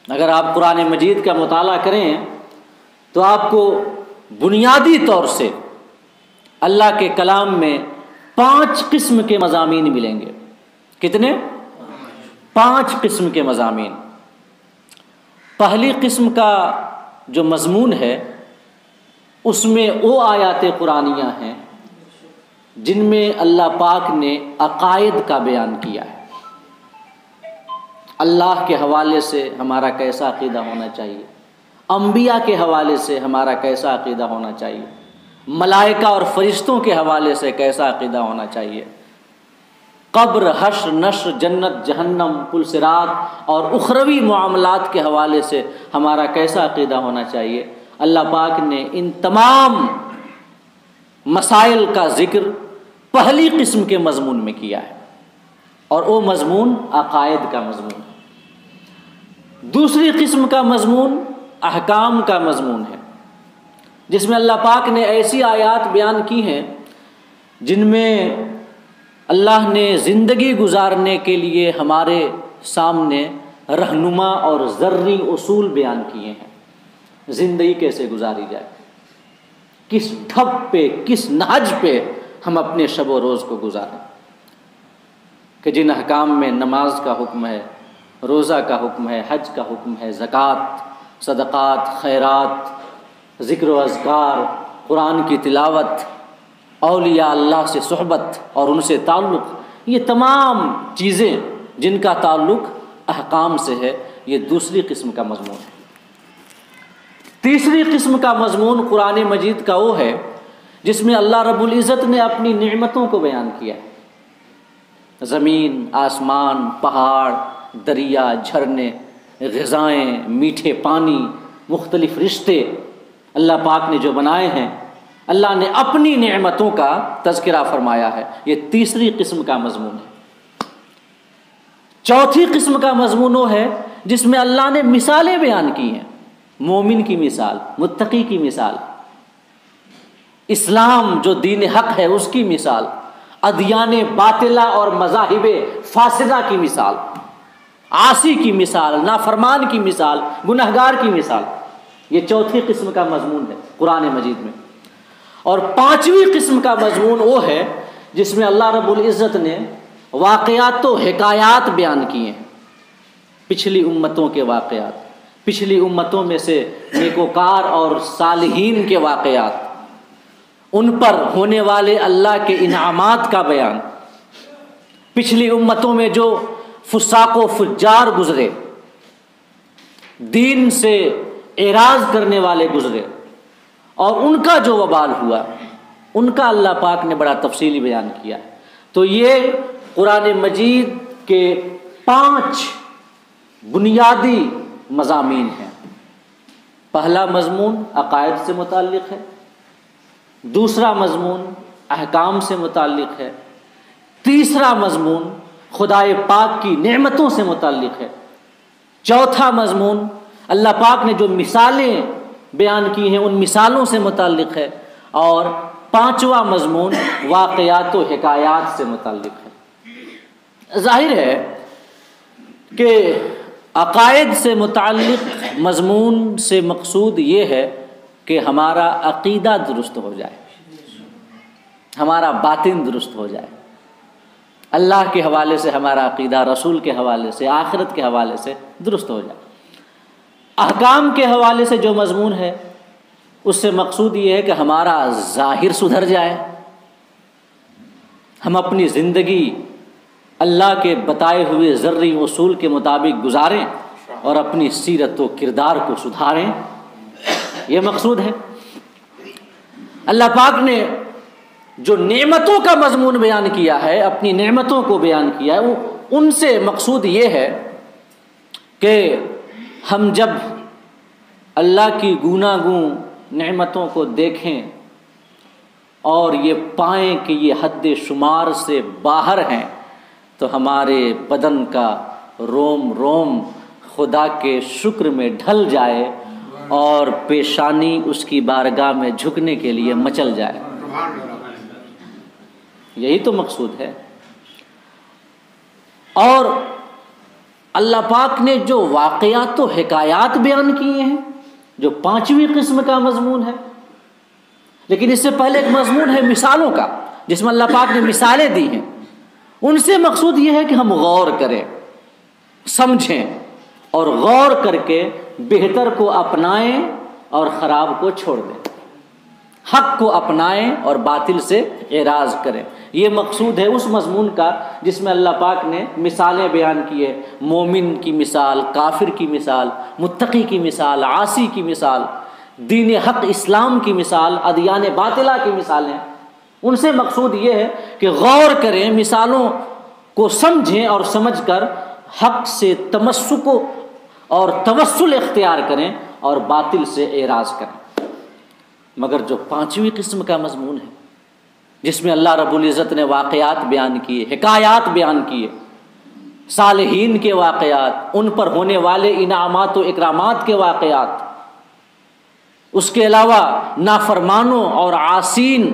اگر آپ قرآن مجید کا مطالعہ کریں تو آپ کو بنیادی طور سے اللہ کے کلام میں 5 قسم کے مضامین ملیں گے۔ کتنے؟ 5 قسم کے مضامین۔ پہلی قسم کا جو مضمون ہے اس میں وہ آیات قرآنیہ ہیں جن میں اللہ پاک نے عقائد کا بیان کیا ہے، اللہ کے حوالے سے ہمارا کیسا عقیدہ ہونا چاہیے، انبیاء کے حوالے سے ہمارا کیسا عقیدہ ہونا چاہیے، ملائکہ اور فرشتوں کے حوالے سے کیسا عقیدہ ہونا چاہیے، قبر، حشر، نشر، جنت، جہنم، پل صراط اور اخروی معاملات کے حوالے سے ہمارا کیسا عقیدہ ہونا چاہیے۔ اللہ پاک نے ان تمام مسائل کا ذکر پہلی قسم کے مضمون میں کیا ہے، اور وہ مضمون عقائد کا مضمون ہے۔ دوسری قسم کا مضمون احکام کا مضمون ہے، جس میں اللہ پاک نے ایسی آیات بیان کی ہیں جن میں اللہ نے زندگی گزارنے کے لیے ہمارے سامنے رہنما اور ذرّی اصول بیان کیے ہیں۔ زندگی کیسے گزاری جائے، کس ڈھب پہ، کس نہج پہ ہم اپنے شب و روز کو گزاریں، کہ جن احکام میں نماز کا حکم ہے، روزہ کا حکم ہے، حج کا حکم ہے، زکوٰۃ، صدقات، خیرات، ذکر و اذکار، قرآن کی تلاوت، اولیاء اللہ سے صحبت اور ان سے تعلق، یہ تمام چیزیں جن کا تعلق احکام سے ہے، یہ دوسری قسم کا مضمون ہے۔ تیسری قسم کا مضمون قرآن مجید کا وہ ہے جس میں اللہ رب العزت نے اپنی نعمتوں کو بیان کیا ہے، زمین، آسمان، پہاڑ، دریا، جھرنے، غذائیں، میٹھے پانی، مختلف رشتے اللہ پاک نے جو بنائے ہیں، اللہ نے اپنی نعمتوں کا تذکرہ فرمایا ہے، یہ تیسری قسم کا مضمون ہے۔ چوتھی قسم کا مضمون وہ ہے جس میں اللہ نے مثالیں بیان کی ہیں، مومن کی مثال، متقی کی مثال، اسلام جو دین حق ہے اس کی مثال، ادیان باطلہ اور مذاہب فاسدہ کی مثال، عاصی کی مثال، نافرمان کی مثال، گنہگار کی مثال، یہ چوتھی قسم کا مضمون ہے قرآن مجید میں۔ اور پانچویں قسم کا مضمون وہ ہے جس میں اللہ رب العزت نے واقعات و حکایات بیان کیے ہیں، پچھلی امتوں کے واقعات، پچھلی امتوں میں سے نیکوکار اور صالحین کے واقعات، ان پر ہونے والے اللہ کے انعامات کا بیان، پچھلی امتوں میں جو فساق و فجار گزرے، دین سے اعراض کرنے والے گزرے، اور ان کا جو وبال ہوا ان کا اللہ پاک نے بڑا تفصیلی بیان کیا۔ تو یہ قرآن مجید کے 5 بنیادی مضامین ہیں۔ پہلا مضمون عقائد سے متعلق ہے، دوسرا مضمون احکام سے متعلق ہے، تیسرا مضمون خدائے پاک کی نعمتوں سے متعلق ہے، چوتھا مضمون اللہ پاک نے جو مثالیں بیان کی ہیں ان مثالوں سے متعلق ہے، اور پانچواں مضمون واقعات و حکایات سے متعلق ہے۔ ظاہر ہے کہ عقائد سے متعلق مضمون سے مقصود یہ ہے کہ ہمارا عقیدہ درست ہو جائے، ہمارا باطن درست ہو جائے، اللہ کے حوالے سے ہمارا عقیدہ، رسول کے حوالے سے، آخرت کے حوالے سے درست ہو جائے۔ احکام کے حوالے سے جو مضمون ہے اس سے مقصود یہ ہے کہ ہمارا ظاہر سدھر جائے، ہم اپنی زندگی اللہ کے بتائے ہوئے ذرّی اصول کے مطابق گزاریں اور اپنی سیرت و کردار کو سدھاریں، یہ مقصود ہے۔ اللہ پاک نے جو نعمتوں کا مضمون بیان کیا ہے، اپنی نعمتوں کو بیان کیا ہے، ان سے مقصود یہ ہے کہ ہم جب اللہ کی گوناگوں نعمتوں کو دیکھیں اور یہ پائیں کہ یہ حد شمار سے باہر ہیں، تو ہمارے بدن کا روم روم خدا کے شکر میں ڈھل جائے اور پیشانی اس کی بارگاہ میں جھکنے کے لیے مچل جائے۔ یہی تو مقصود ہے۔ اور اللہ پاک نے جو واقعات و حکایات بیان کیے ہیں جو 5ویں قسم کا مضمون ہے، لیکن اس سے پہلے ایک مضمون ہے مثالوں کا، جس میں اللہ پاک نے مثالیں دی ہیں. ان سے مقصود یہ ہے کہ ہم غور کریں، سمجھیں اور غور کر کے بہتر کو اپنائیں اور خراب کو چھوڑ دیں، حق کو اپنائیں اور باطل سے اعراض کریں. یہ مقصود ہے اس مضمون کا جس میں اللہ پاک نے مثالیں بیان کی ہے. مومن کی مثال، کافر کی مثال، متقی کی مثال، عاصی کی مثال، دین حق اسلام کی مثال، ادیان باطلہ کی مثالیں. ان سے مقصود یہ ہے کہ غور کریں، مثالوں کو سمجھیں اور سمجھ کر حق سے تمسک اور توسل اختیار کریں اور باطل سے اعراض کریں. مگر جو 5ویں قسم کا مضمون ہے جس میں اللہ رب العزت نے واقعات بیان کیے، حکایات بیان کیے، صالحین کے واقعات، ان پر ہونے والے انعامات و اکرامات کے واقعات، اس کے علاوہ نافرمانوں اور عاصین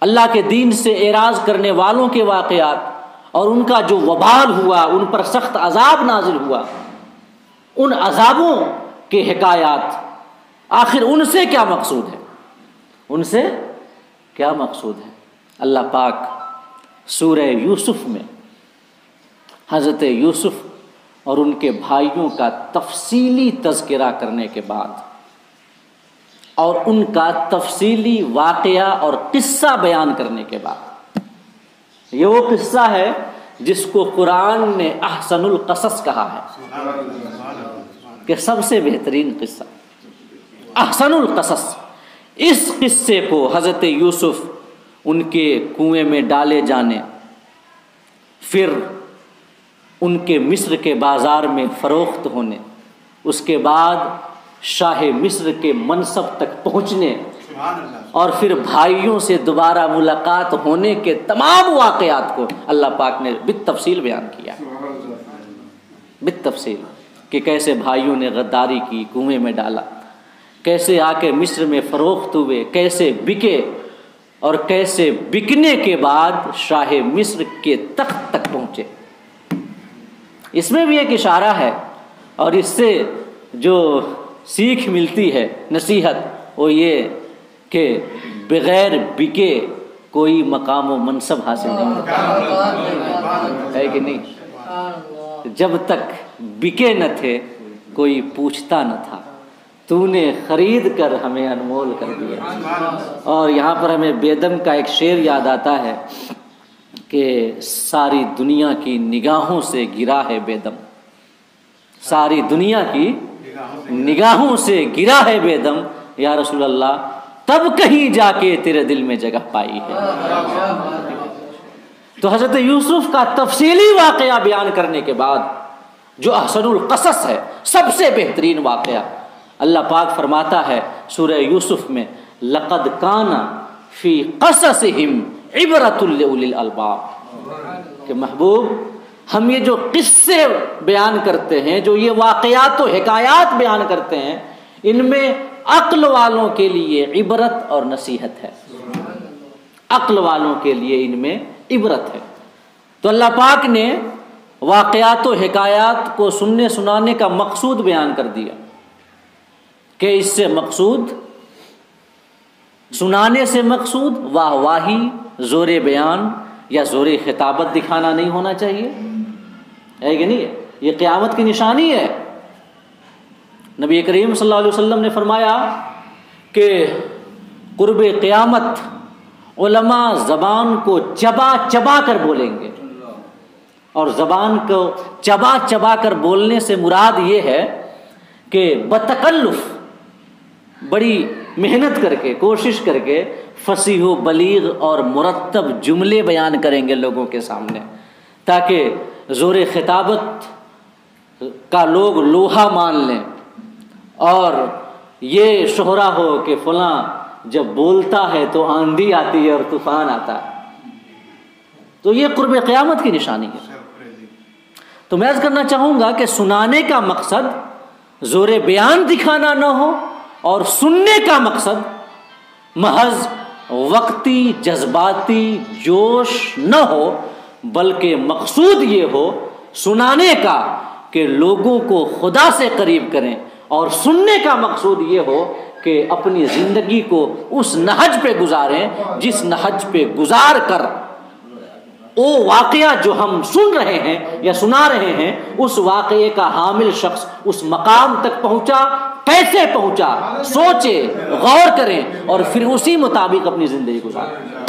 اللہ کے دین سے اعراض کرنے والوں کے واقعات اور ان کا جو وبال ہوا، ان پر سخت عذاب نازل ہوا، ان عذابوں کے حکایات، آخر ان سے کیا مقصود ہے؟ ان سے کیا مقصود ہے؟ اللہ پاک سورہ یوسف میں حضرت یوسف اور ان کے بھائیوں کا تفصیلی تذکرہ کرنے کے بعد اور ان کا تفصیلی واقعہ اور قصہ بیان کرنے کے بعد، یہ وہ قصہ ہے جس کو قرآن نے احسن القصص کہا ہے کہ سب سے بہترین قصہ، احسن القصص. اس قصے کو حضرت یوسف ان کے کنویں میں ڈالے جانے، پھر ان کے مصر کے بازار میں فروخت ہونے، اس کے بعد شاہ مصر کے منصب تک پہنچنے اور پھر بھائیوں سے دوبارہ ملاقات ہونے کے تمام واقعات کو اللہ پاک نے بالتفصیل بیان کیا، بالتفصیل، کہ کیسے بھائیوں نے غداری کی، کنویں میں ڈالا، کیسے آ کے مصر میں فروخت ہوئے، کیسے بکے اور کیسے بکنے کے بعد شاہ مصر کے تخت تک پہنچے. اس میں بھی ایک اشارہ ہے اور اس سے جو سیکھ ملتی ہے، نصیحت، وہ یہ کہ بغیر بکے کوئی مقام و منصب حاصل نہیں ہوتا ہے کہ نہیں؟ جب تک بکے نہ تھے کوئی پوچھتا نہ تھا، تو نے خرید کر ہمیں انمول کر دیا. اور یہاں پر ہمیں بیدم کا ایک شعر یاد آتا ہے کہ ساری دنیا کی نگاہوں سے گرا ہے بیدم، ساری دنیا کی نگاہوں سے گرا ہے بیدم، یا رسول اللہ تب کہیں جا کے تیرے دل میں جگہ پائی ہے. تو حضرت یوسف کا تفصیلی واقعہ بیان کرنے کے بعد جو احسن القصص ہے، سب سے بہترین واقعہ، اللہ پاک فرماتا ہے سورہ یوسف میں لقد کان فی قصصہم عبرۃ لأولی الالباب، کہ محبوب ہم یہ جو قصے بیان کرتے ہیں، جو یہ واقعات و حکایات بیان کرتے ہیں، ان میں عقل والوں کے لیے عبرت اور نصیحت ہے، عقل والوں کے لیے ان میں عبرت ہے. تو اللہ پاک نے واقعات و حکایات کو سننے سنانے کا مقصود بیان کر دیا کہ اس سے مقصود، سنانے سے مقصود واہ واہی، زور بیان یا زور خطابت دکھانا نہیں ہونا چاہیے، ہے کہ نہیں؟ یہ قیامت کی نشانی ہے. نبی کریم صلی اللہ علیہ وسلم نے فرمایا کہ قرب قیامت علماء زبان کو چبا چبا کر بولیں گے، اور زبان کو چبا چبا کر بولنے سے مراد یہ ہے کہ بتکلف، بڑی محنت کر کے، کوشش کر کے فصیح و بلیغ اور مرتب جملے بیان کریں گے لوگوں کے سامنے، تاکہ زور خطابت کا لوگ لوہا مان لیں اور یہ شہرا ہو کہ فلاں جب بولتا ہے تو آندھی آتی ہے اور طوفان آتا ہے. تو یہ قرب قیامت کی نشانی ہے. تو میں عرض کرنا چاہوں گا کہ سنانے کا مقصد زور بیان دکھانا نہ ہو اور سننے کا مقصد محض وقتی جذباتی جوش نہ ہو، بلکہ مقصود یہ ہو سنانے کا کہ لوگوں کو خدا سے قریب کریں، اور سننے کا مقصود یہ ہو کہ اپنی زندگی کو اس نہج پہ گزاریں جس نہج پہ گزار کر وہ واقعہ جو ہم سن رہے ہیں یا سنا رہے ہیں اس واقعے کا حامل شخص اس مقام تک پہنچا، کیسے پہنچا، سوچے، غور کریں اور پھر اسی مطابق اپنی زندگی گزاریں۔